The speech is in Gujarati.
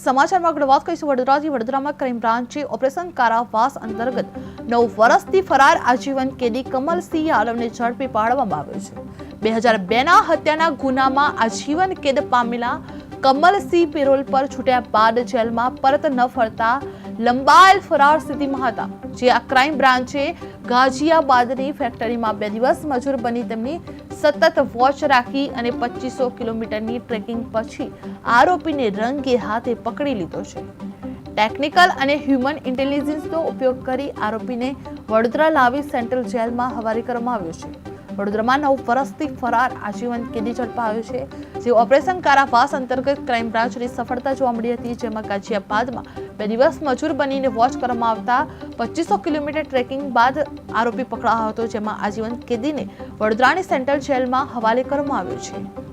સમાચારમાં આગળ વાત કરીશું વડોદરાથી। વડોદરામાં ક્રાઇમ બ્રાન્ચે ઓપરેશન કારાવાસ અંતર્ગત 9 વર્ષથી ફરાર આજીવન કેદી કમલસિંહ યાદવને ઝડપી પાડવામાં આવ્યો છે। 2002ના હત્યાના ગુનામાં આજીવન કેદ પામેલા કમલસિંહ પેરોલ પર છૂટ્યા બાદ જેલમાં પરત ન ફરતા લંબાયેલ ફરાર સ્થિતિમાં હતા, જે આ ક્રાઇમ બ્રાન્ચે ગાઝિયાબાદની ફેક્ટરીમાં 2 દિવસ મજૂર બની તેમની સતત વોચ રાખી અને 2500 કિલોમીટરની ટ્રેકિંગ પછી આરોપીને રંગે હાથે પકડી લીધો છે। ટેકનિકલ અને હ્યુમન ઇન્ટેલિજન્સનો ઉપયોગ કરી આરોપીને વડોદરા લાવી સેન્ટ્રલ જેલમાં હવાલે કરવામાં આવ્યો છે। વડોદરામાં 9 વર્ષથી ફરાર આજીવન કેદી ઝડપાયો છે, જે ઓપરેશન કારાવાસ અંતર્ગત ક્રાઇમ બ્રાન્ચની સફળતા જોવા મળી હતી, જેમાં ગાઝિયાબાદમાં 2 દિવસ મજૂર બનીને વોચ કરવામાં આવતા 2500 કિલોમીટર ટ્રેકિંગ બાદ આરોપી પકડાયો હતો, જેમાં આજીવન કેદીને વડોદરાની સેન્ટ્રલ જેલમાં હવાલે કરવામાં આવ્યો છે।